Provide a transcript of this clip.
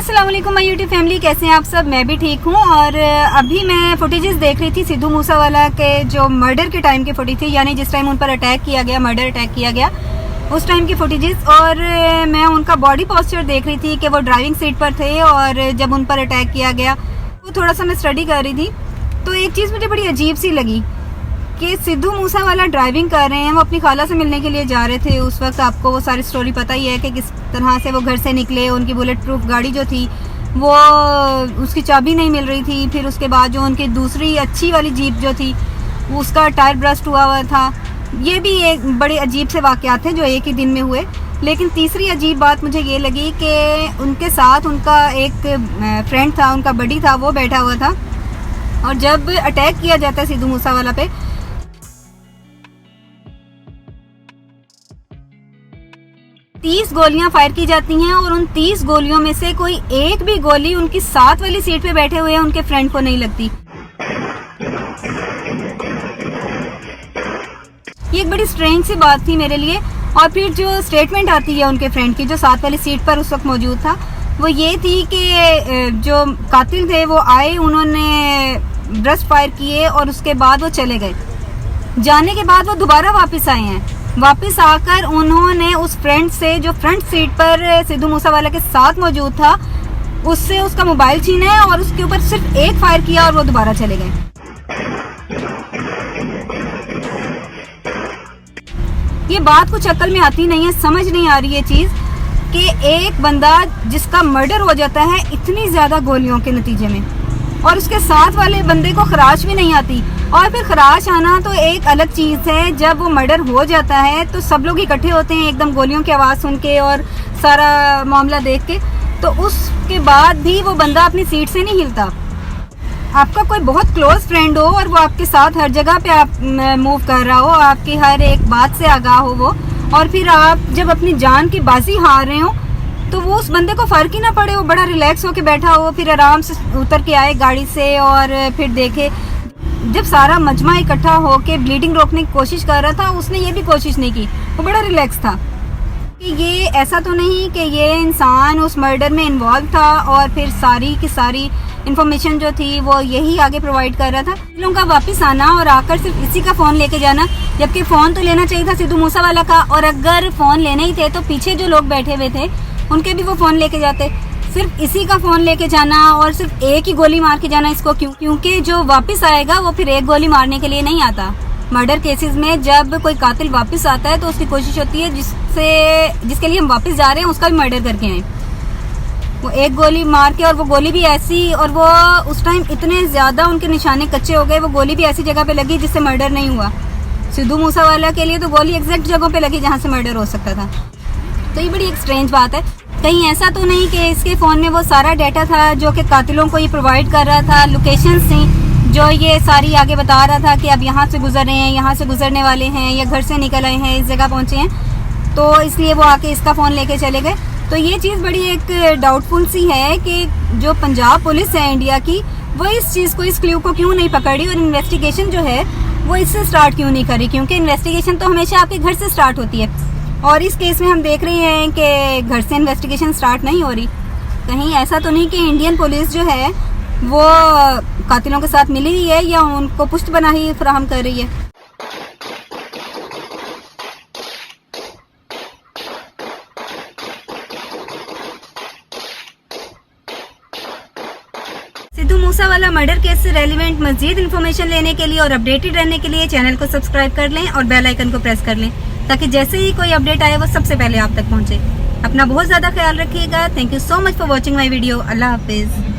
अस्सलाम वालेकुम my YouTube family, कैसे हैं आप सब। मैं भी ठीक हूँ। और अभी मैं फुटेजेस देख रही थी सिद्धू मूसावाला के जो मर्डर के टाइम की फुटेज थी, यानी जिस टाइम उन पर अटैक किया गया, मर्डर अटैक किया गया, उस टाइम की फुटेजेस। और मैं उनका बॉडी पोस्चर देख रही थी कि वो ड्राइविंग सीट पर थे और जब उन पर अटैक किया गया वो थोड़ा सा मैं स्टडी कर रही थी तो एक चीज़ मुझे बड़ी अजीब सी लगी कि सिद्धू मूसावाला ड्राइविंग कर रहे हैं, वो अपनी खाला से मिलने के लिए जा रहे थे। उस वक्त आपको वो सारी स्टोरी पता ही है कि किस तरह से वो घर से निकले। उनकी बुलेट प्रूफ गाड़ी जो थी वो उसकी चाबी नहीं मिल रही थी। फिर उसके बाद जो उनकी दूसरी अच्छी वाली जीप जो थी उसका टायर ब्रस्ट हुआ था। ये भी एक बड़े अजीब से वाक़यात थे जो एक ही दिन में हुए। लेकिन तीसरी अजीब बात मुझे ये लगी कि उनके साथ उनका एक फ्रेंड था, उनका बडी था, वो बैठा हुआ था। और जब अटैक किया जाता है सिद्धू मूसावाला पे, तीस गोलियां फायर की जाती हैं और उन 30 गोलियों में से कोई एक भी गोली उनकी साथ वाली सीट पे बैठे हुए हैं उनके फ्रेंड को नहीं लगती। ये एक बड़ी स्ट्रेंज सी बात थी मेरे लिए। और फिर जो स्टेटमेंट आती है उनके फ्रेंड की जो साथ वाली सीट पर उस वक्त मौजूद था, वो ये थी कि जो कातिल थे वो आए, उन्होंने ब्रस्ट फायर किए और उसके बाद वो चले गए। जाने के बाद वो दोबारा वापस आए हैं। वापस आकर उन्होंने उस फ्रेंड से जो फ्रंट सीट पर सिद्धू मूसावाला के साथ मौजूद था उससे उसका मोबाइल छीना है और उसके ऊपर सिर्फ एक फायर किया और वो दोबारा चले गए। ये बात कुछ अकल में आती नहीं है, समझ नहीं आ रही है चीज कि एक बंदा जिसका मर्डर हो जाता है इतनी ज्यादा गोलियों के नतीजे में और उसके साथ वाले बंदे को खराश भी नहीं आती। और फिर खराश आना तो एक अलग चीज़ है। जब वो मर्डर हो जाता है तो सब लोग इकट्ठे होते हैं एकदम गोलियों की आवाज़ सुन के और सारा मामला देख के, तो उसके बाद भी वो बंदा अपनी सीट से नहीं हिलता। आपका कोई बहुत क्लोज फ्रेंड हो और वो आपके साथ हर जगह पे आप मूव कर रहा हो, आपकी हर एक बात से आगाह हो वो, और फिर आप जब अपनी जान की बाजी हार रहे हो तो वो उस बंदे को फर्क ही ना पड़े, वो बड़ा रिलैक्स होके बैठा हो, फिर आराम से उतर के आए गाड़ी से और फिर देखे। जब सारा मजमा इकट्ठा होके ब्लीडिंग रोकने की कोशिश कर रहा था, उसने ये भी कोशिश नहीं की, वो बड़ा रिलैक्स था। कि ये ऐसा तो नहीं कि ये इंसान उस मर्डर में इन्वॉल्व था और फिर सारी की सारी इन्फॉर्मेशन जो थी वो यही आगे प्रोवाइड कर रहा था। लोगों का वापस आना और आकर सिर्फ इसी का फ़ोन लेके जाना, जबकि फ़ोन तो लेना चाहिए था सिद्धू मूसावाला का, और अगर फ़ोन लेने ही थे तो पीछे जो लोग बैठे हुए थे उनके भी वो फ़ोन लेके जाते। सिर्फ इसी का फ़ोन लेके जाना और सिर्फ एक ही गोली मार के जाना, इसको क्यों? क्योंकि जो वापस आएगा वो फिर एक गोली मारने के लिए नहीं आता। मर्डर केसेस में जब कोई कातिल वापस आता है तो उसकी कोशिश होती है जिसके लिए हम वापस जा रहे हैं उसका भी मर्डर करके आए। वो एक गोली मार के, और वो गोली भी ऐसी, और वो उस टाइम इतने ज़्यादा उनके निशाने कच्चे हो गए, वो गोली भी ऐसी जगह पे लगी जिससे मर्डर नहीं हुआ। सिद्धू मूसावाला के लिए तो गोली एग्जैक्ट जगहों पे लगी जहाँ से मर्डर हो सकता था। तो ये बड़ी एक स्ट्रेंज बात है। कहीं ऐसा तो नहीं कि इसके फ़ोन में वो सारा डाटा था जो कि कातिलों को ये प्रोवाइड कर रहा था, लोकेशंस थी जो ये सारी आगे बता रहा था कि अब यहाँ से गुजर रहे हैं, यहाँ से गुजरने वाले हैं, या घर से निकल आए हैं, इस जगह पहुँचे हैं, तो इसलिए वो आके इसका फ़ोन लेके चले गए। तो ये चीज़ बड़ी एक डाउटफुल सी है कि जो पंजाब पुलिस है इंडिया की, वो इस चीज़ को, इस क्ल्यू को क्यों नहीं पकड़ी और इन्वेस्टिगेशन जो है वो इससे स्टार्ट क्यों नहीं करी। क्योंकि इन्वेस्टिगेशन तो हमेशा आपके घर से स्टार्ट होती है और इस केस में हम देख रहे हैं कि घर से इन्वेस्टिगेशन स्टार्ट नहीं हो रही। कहीं ऐसा तो नहीं कि इंडियन पुलिस जो है वो कातिलों के साथ मिली हुई है या उनको पुष्ट बना ही फराहम कर रही है। सिद्धू मूसावाला मर्डर केस से रेलिवेंट मजीद इन्फॉर्मेशन लेने के लिए और अपडेटेड रहने के लिए चैनल को सब्सक्राइब कर लें और बेल आइकन को प्रेस कर लें ताकि जैसे ही कोई अपडेट आए वो सबसे पहले आप तक पहुंचे। अपना बहुत ज़्यादा ख्याल रखिएगा। Thank you so much for watching my video. अल्लाह हाफिज़।